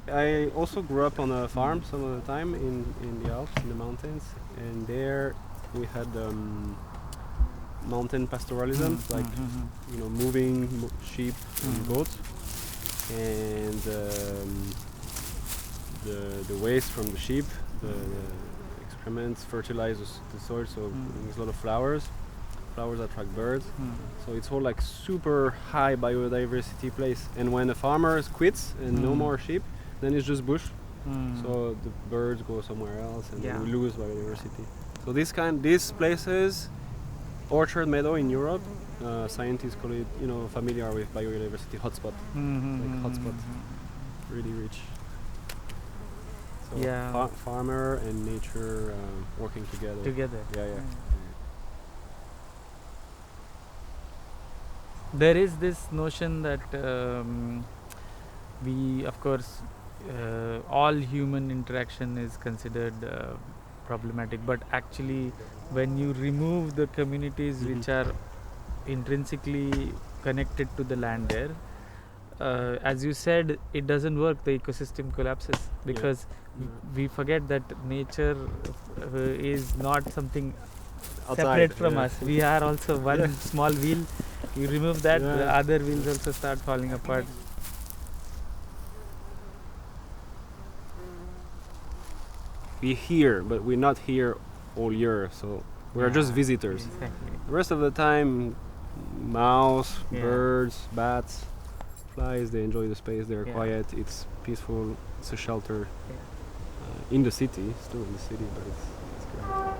I also grew up on a farm some of the time in the Alps, in the mountains, and there we had mountain pastoralism, like moving sheep and goats, and the waste from the sheep, the excrements fertilizes the soil, so there's a lot of flowers. Flowers attract birds, so it's all like super high biodiversity place. And when the farmer quits and no more sheep, then it's just bush. So the birds go somewhere else, and then we lose biodiversity. So these places, orchard meadow in Europe, scientists call it, familiar with biodiversity hotspot, like hotspot, really rich. So farmer and nature working together. Yeah. There is this notion that we, of course, all human interaction is considered problematic, but actually when you remove the communities which are intrinsically connected to the land there, as you said, it doesn't work, the ecosystem collapses, because we forget that nature is not something separate from us. We are also one small wheel. You remove that, the other wheels also start falling apart. We're here, but we're not here all year, so we're just visitors. Exactly. The rest of the time, mouse, birds, bats, flies, they enjoy the space, they're quiet, it's peaceful, it's a shelter. In the city, still in the city, but it's great.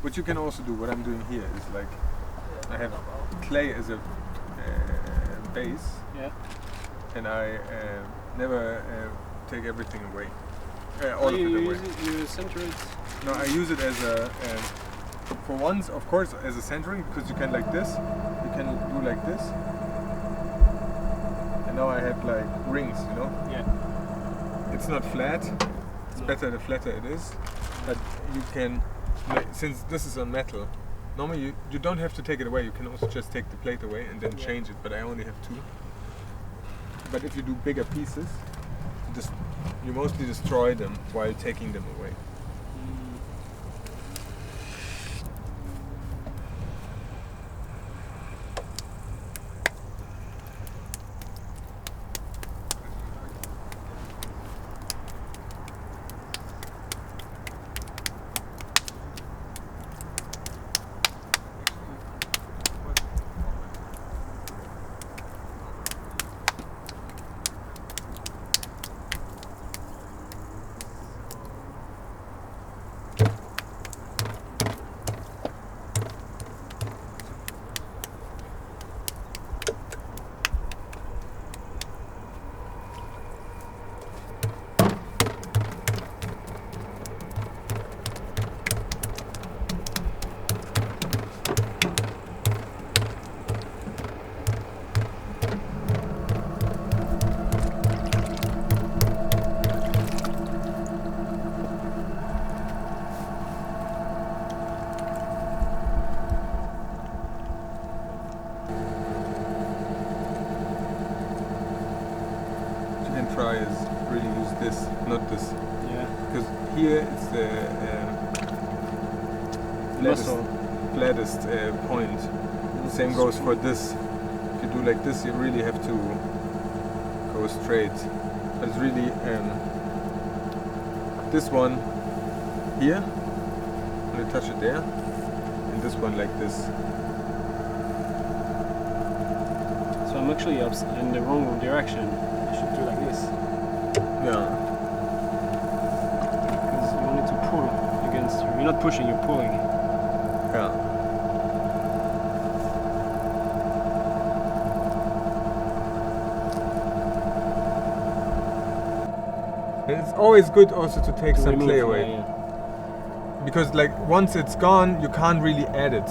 What you can also do, what I'm doing here, is like I have clay as a base, and I never take everything away. All of it away. You center it? No, I use it as a for once, of course, as a centering, because you can like this, you can do like this, and now I have like rings, Yeah. It's not flat. It's better the flatter it is, but you can. Since this is on metal, normally you don't have to take it away. You can also just take the plate away and then change it, but I only have 2. But if you do bigger pieces, you mostly destroy them while taking them away. this, not this. Yeah. Because here it's the Muscle. flattest point. The same goes for this. If you do like this, you really have to go straight. But it's really this one here, I'm gonna touch it there, and this one like this. So I'm actually in the wrong direction. I should do like this. Yeah. Because you need to pull against you. You're not pushing, you're pulling. Yeah. And it's always good also to take To some remove, clay yeah, away. yeah. Because like once it's gone, you can't really add it.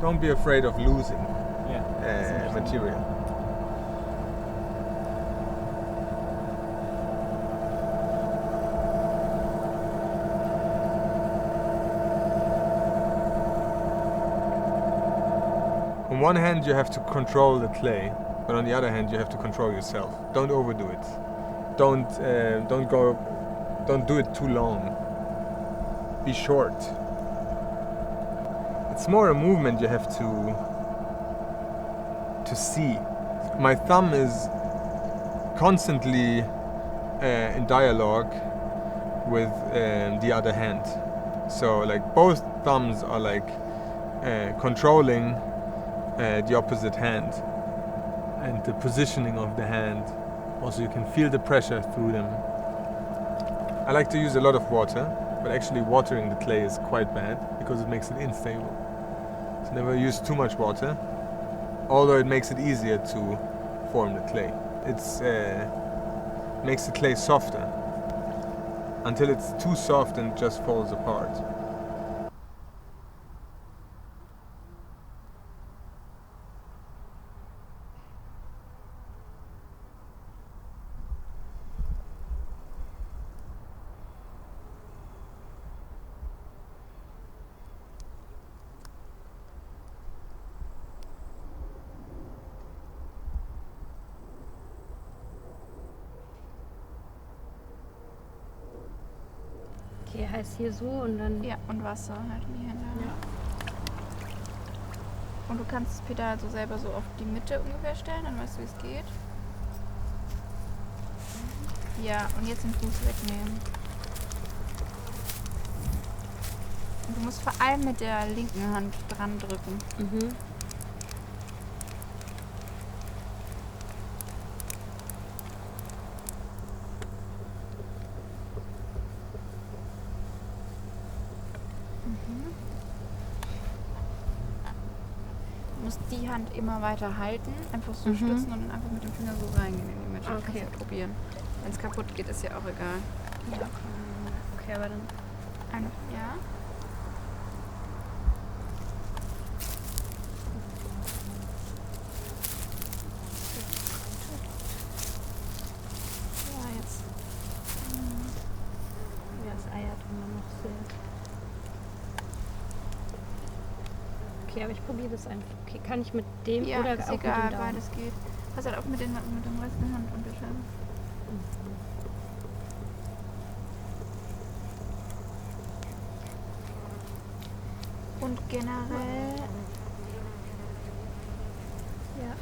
Don't be afraid of losing Yeah. material. On one hand you have to control the clay, but on the other hand you have to control yourself. Don't overdo it. Don't do it too long. Be short. It's more a movement you have to see. My thumb is constantly in dialogue with the other hand. So like both thumbs are like controlling the opposite hand and the positioning of the hand. Also you can feel the pressure through them. I like to use a lot of water, but actually watering the clay is quite bad because it makes it unstable. So never use too much water, although it makes it easier to form the clay. It's makes the clay softer until it's too soft and just falls apart. Okay, heißt hier so und dann. Ja, und Wasser halt in die Hände. Ja. Und du kannst das Pedal so selber so auf die Mitte ungefähr stellen, dann weißt du, wie es geht. Ja, und jetzt den Fuß wegnehmen. Und du musst vor allem mit der linken Hand dran drücken. Mhm. Du musst die Hand immer weiter halten, einfach so stützen und dann einfach mit dem Finger so reingehen in die Mitte. Okay. Kannst du probieren. Wenn es kaputt geht, ist ja auch egal. Ja. Okay, aber dann. Ja. Ja, jetzt. Ja, es eiert immer noch sehr. Okay, aber ich probiere das einfach. Okay, kann ich mit dem Ja, oder ist auch egal, mit dem Daumen? beides geht. Pass halt auf mit dem rechten Hand unterscheiden. Und generell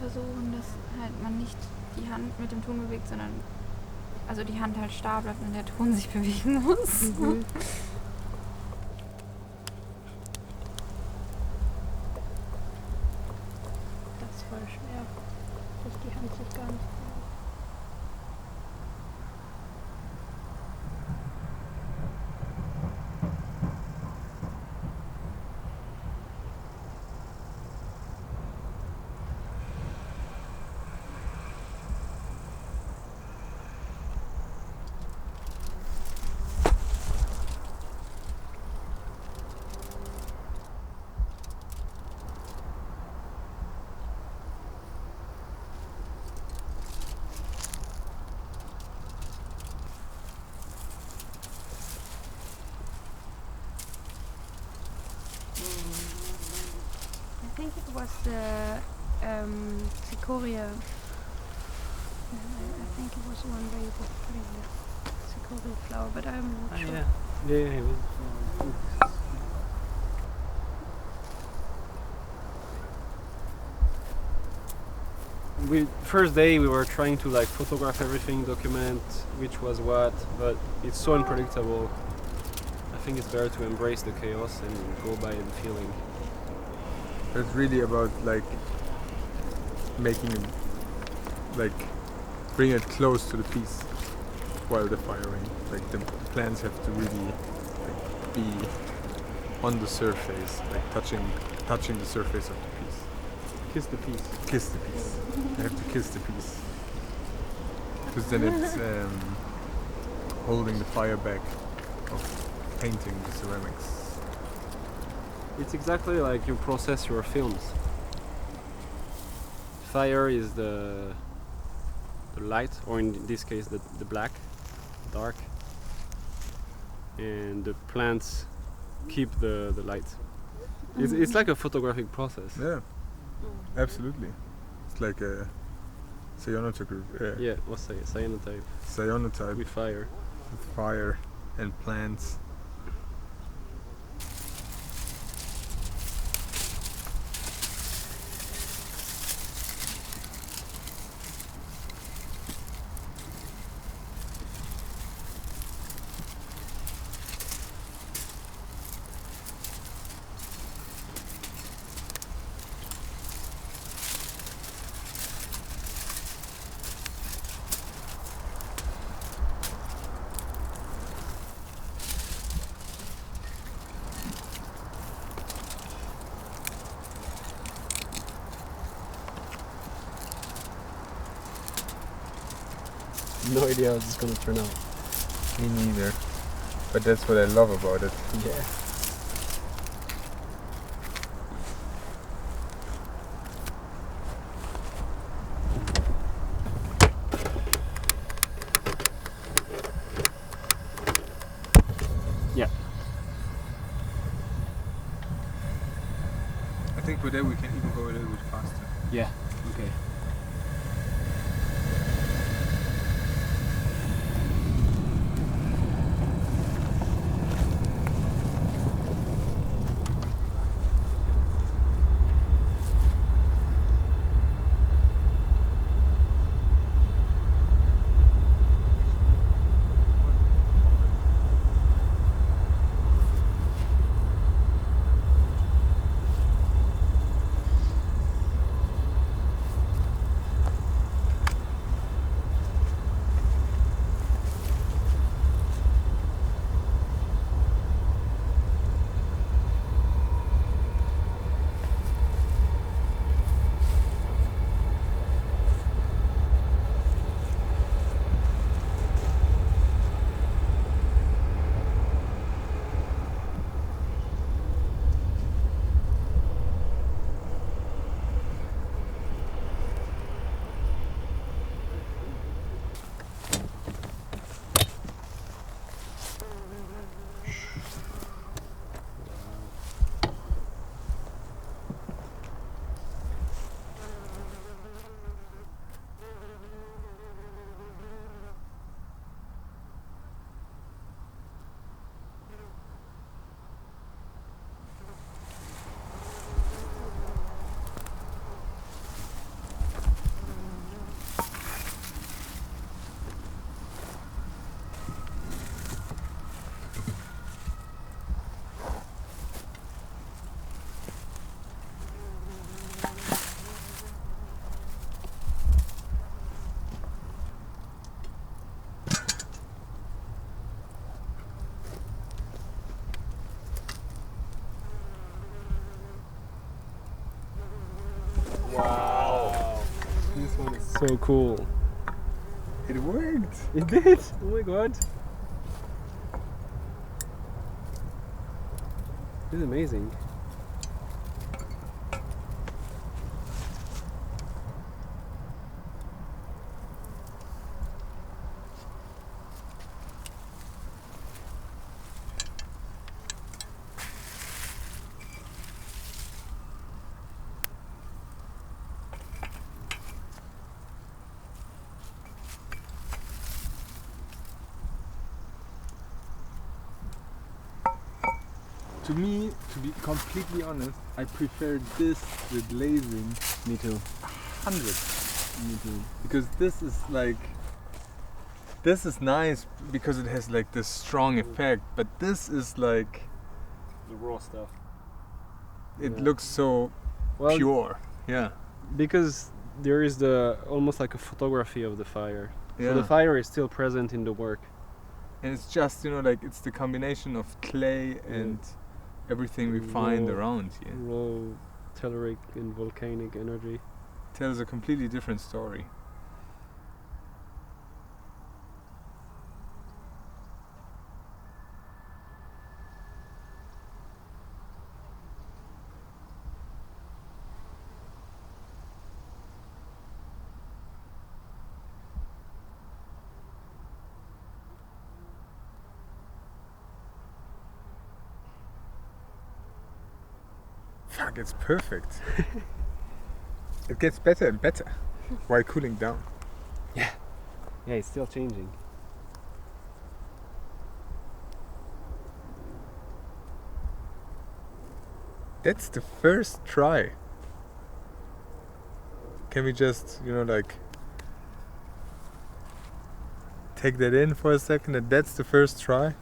versuchen, dass halt man nicht die Hand mit dem Ton bewegt, sondern also die Hand halt starr bleibt und der Ton sich bewegen muss. Mhm. Das ist voll schwer. Dass die Hand sich gar nicht bewegt. I think it was the cicoria was the one where you were putting the Sequoia flower, but I'm not sure. Yeah. First day we were trying to like photograph everything, document which was what, but it's so unpredictable. I think it's better to embrace the chaos and go by the feeling. It's really about like making it, like bring it close to the piece while they're firing. Like the plants have to really like be on the surface, like touching the surface of the piece. Kiss the piece. Kiss the piece. They have to kiss the piece. Because then it's holding the fire back of painting the ceramics. It's exactly like you process your films. Fire is the light, or in this case the black, dark, and the plants keep the light. It's like a photographic process. Yeah, absolutely. It's like a cyanotype. Yeah, what's that? Cyanotype Cyanotype with fire. with fire and plants. No idea how this is gonna turn out. Me neither. But that's what I love about it. Yeah. Yeah. I think with that we can even go a little bit faster. Yeah. Okay. Wow. This one is So cool. it worked. It did. Oh my god. This is amazing. to me, to be completely honest, I prefer this with glazing Me too. 100. Me too. Because this is like, this is nice because it has like this strong effect, but this is like, The raw stuff. it Yeah. looks so Well, pure. Yeah. because there is the almost like a photography of the fire. Yeah. So the fire is still present in the work. And it's just, you know, like it's the combination of clay and everything we find Raw. around here. Raw telluric and volcanic energy. Tells a completely different story. Fuck, it's perfect. It gets better and better while cooling down. Yeah, it's still changing. That's the first try. Can we just, you know, like take that in for a second, and that's the first try?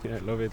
Yeah, I love it.